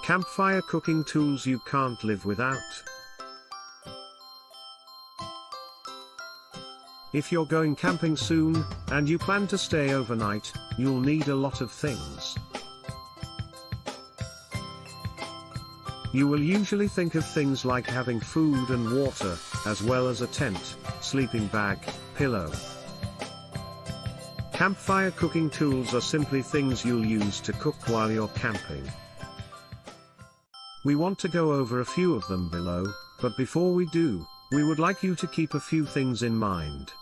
Campfire cooking tools you can't live without. If you're going camping soon, and you plan to stay overnight, you'll need a lot of things. You will usually think of things like having food and water, as well as a tent, sleeping bag, pillow. Campfire cooking tools are simply things you'll use to cook while you're camping. We want to go over a few of them below, but before we do, we would like you to keep a few things in mind.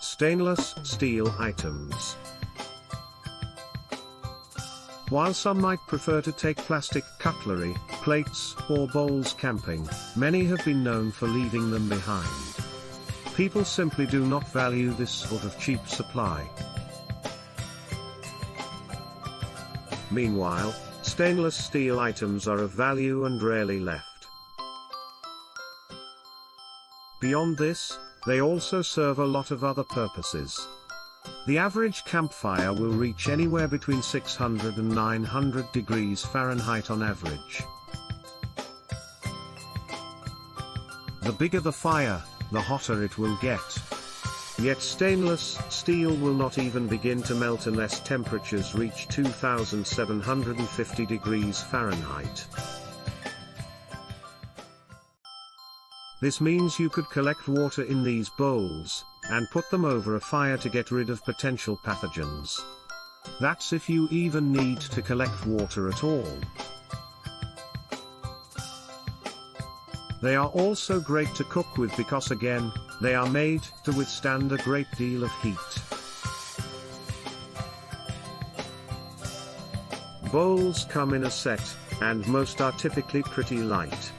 Stainless steel items. While some might prefer to take plastic cutlery, plates, or bowls camping, many have been known for leaving them behind. People simply do not value this sort of cheap supply. Meanwhile, stainless steel items are of value and rarely left. Beyond this, they also serve a lot of other purposes. The average campfire will reach anywhere between 600 and 900 degrees Fahrenheit on average. The bigger the fire, the hotter it will get. Yet stainless steel will not even begin to melt unless temperatures reach 2750 degrees Fahrenheit. This means you could collect water in these bowls, and put them over a fire to get rid of potential pathogens. That's if you even need to collect water at all. They are also great to cook with because again, they are made to withstand a great deal of heat. Bowls come in a set, and most are typically pretty light.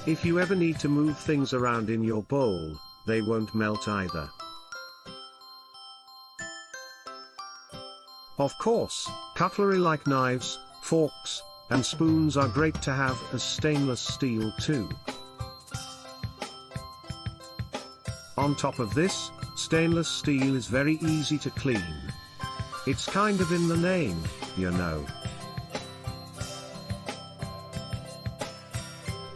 If you ever need to move things around in your bowl, they won't melt either. Of course, cutlery like knives, forks, and spoons are great to have as stainless steel too. On top of this, stainless steel is very easy to clean. It's kind of in the name, you know.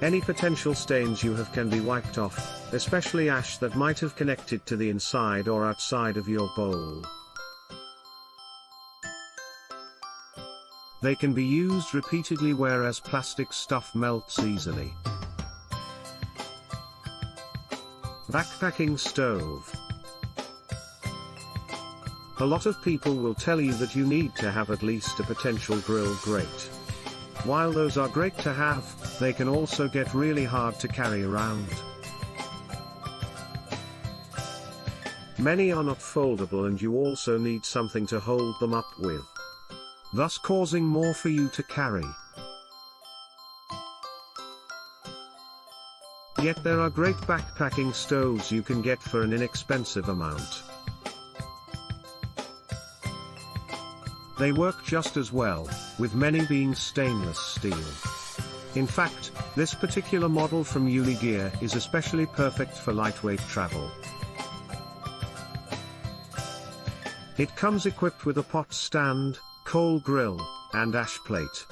Any potential stains you have can be wiped off, especially ash that might have connected to the inside or outside of your bowl. They can be used repeatedly whereas plastic stuff melts easily. Backpacking stove. A lot of people will tell you that you need to have at least a potential grill grate. While those are great to have, they can also get really hard to carry around. Many are not foldable and you also need something to hold them up with, thus causing more for you to carry. Yet there are great backpacking stoves you can get for an inexpensive amount. They work just as well, with many being stainless steel. In fact, this particular model from Unigear is especially perfect for lightweight travel. It comes equipped with a pot stand, coal grill, and ash plate.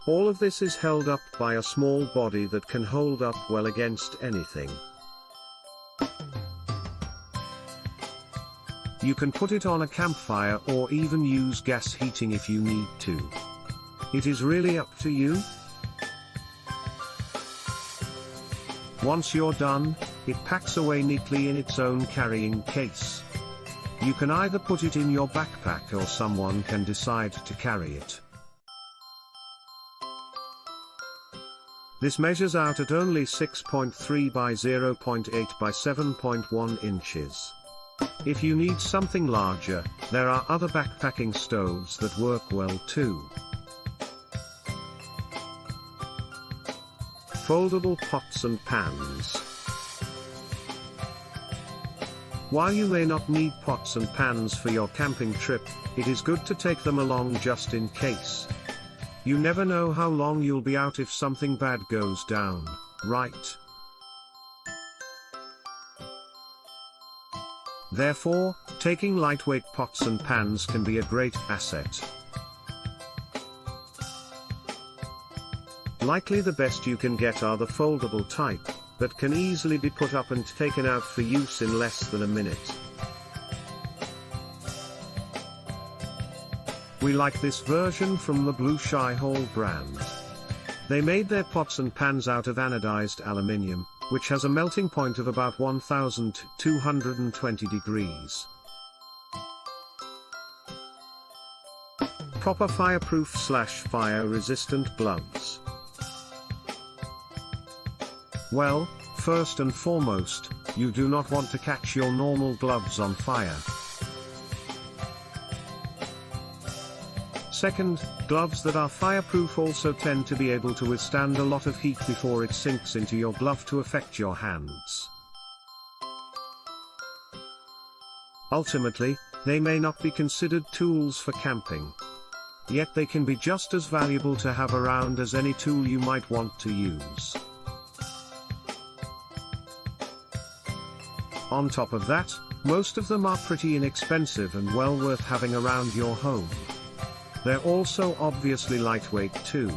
All of this is held up by a small body that can hold up well against anything. You can put it on a campfire or even use gas heating if you need to. It is really up to you. Once you're done, it packs away neatly in its own carrying case. You can either put it in your backpack or someone can decide to carry it. This measures out at only 6.3 by 0.8 by 7.1 inches. If you need something larger, there are other backpacking stoves that work well too. Foldable pots and pans. While you may not need pots and pans for your camping trip, it is good to take them along just in case. You never know how long you'll be out if something bad goes down, right? Therefore, taking lightweight pots and pans can be a great asset. Likely the best you can get are the foldable type, that can easily be put up and taken out for use in less than a minute. We like this version from the Blue Shy Hole brand. They made their pots and pans out of anodized aluminium, which has a melting point of about 1220 degrees. Proper fireproof/fire resistant gloves. Well, first and foremost, you do not want to catch your normal gloves on fire. Second, gloves that are fireproof also tend to be able to withstand a lot of heat before it sinks into your glove to affect your hands. Ultimately, they may not be considered tools for camping. Yet they can be just as valuable to have around as any tool you might want to use. On top of that, most of them are pretty inexpensive and well worth having around your home. They're also obviously lightweight too.